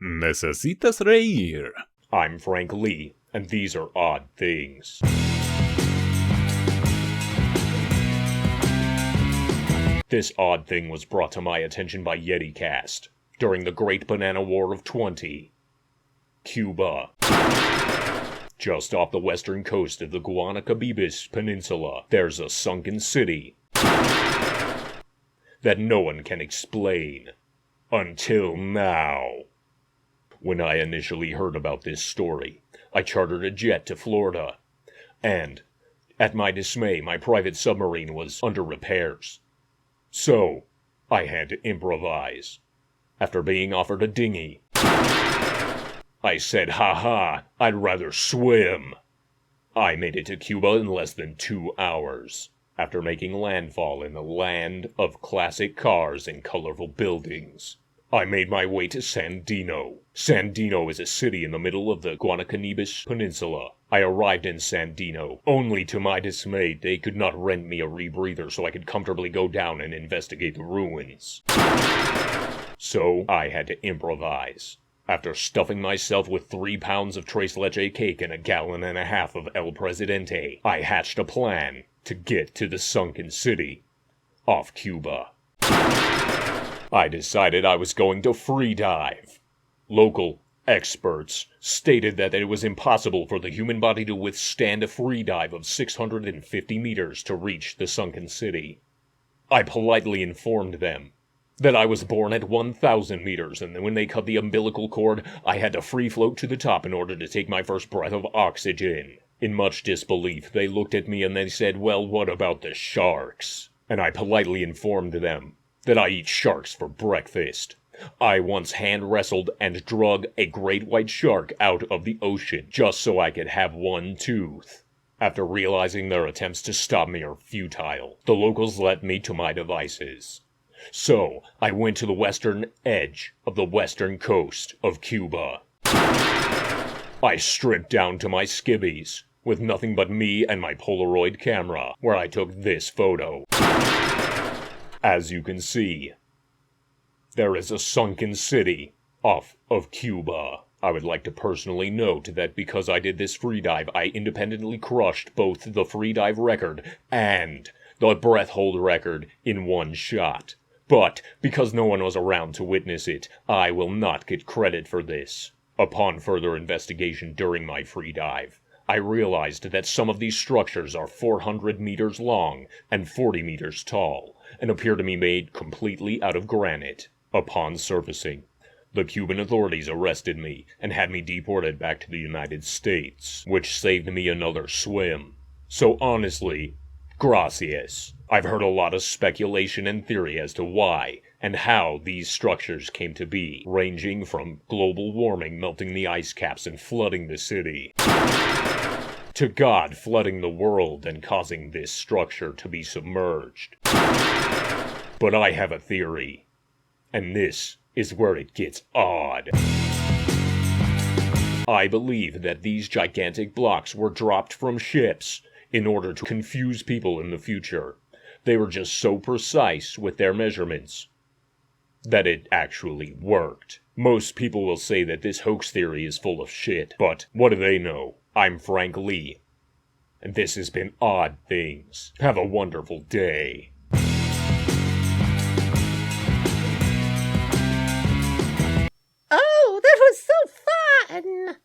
Necesitas reír. I'm Frank Lee, and these are Odd Things. This odd thing was brought to my attention by Yeticast during the Great Banana War of 20. Cuba. Just off the western coast of the Guanacabibis Peninsula, there's a sunken city that no one can explain. Until now. When I initially heard about this story, I chartered a jet to Florida, and, at my dismay, my private submarine was under repairs. So, I had to improvise. After being offered a dinghy, I said, "Ha-ha, I'd rather swim." I made it to Cuba in less than 2 hours, after making landfall in the land of classic cars and colorful buildings. I made my way to Sandino. Sandino is a city in the middle of the Guanacabibis Peninsula. I arrived in Sandino, only to my dismay they could not rent me a rebreather so I could comfortably go down and investigate the ruins. So I had to improvise. After stuffing myself with 3 pounds of tres leche cake and 1.5 gallons of El Presidente, I hatched a plan to get to the sunken city off Cuba. I decided I was going to free dive. Local experts stated that it was impossible for the human body to withstand a free dive of 650 meters to reach the sunken city. I politely informed them that I was born at 1,000 meters, and that when they cut the umbilical cord, I had to free float to the top in order to take my first breath of oxygen. In much disbelief, they looked at me and they said, "Well, what about the sharks?" And I politely informed them that I eat sharks for breakfast. I once hand-wrestled and drug a great white shark out of the ocean just so I could have one tooth. After realizing their attempts to stop me are futile, the locals left me to my devices. So, I went to the western edge of the western coast of Cuba. I stripped down to my skivvies, with nothing but me and my Polaroid camera, where I took this photo. As you can see, there is a sunken city off of Cuba. I would like to personally note that because I did this free dive, I independently crushed both the free dive record and the breath hold record in one shot. But, because no one was around to witness it, I will not get credit for this. Upon further investigation during my free dive, I realized that some of these structures are 400 meters long and 40 meters tall, and appear to be made completely out of granite. Upon surfacing, the Cuban authorities arrested me and had me deported back to the United States, which saved me another swim. So honestly, gracias. I've heard a lot of speculation and theory as to why and how these structures came to be, ranging from global warming melting the ice caps and flooding the city, to God flooding the world and causing this structure to be submerged. But I have a theory, and this is where it gets odd. I believe that these gigantic blocks were dropped from ships in order to confuse people in the future. They were just so precise with their measurements that it actually worked. Most people will say that this hoax theory is full of shit, but what do they know? I'm Frank Lee, and this has been Odd Things. Have a wonderful day. Oh, that was so fun!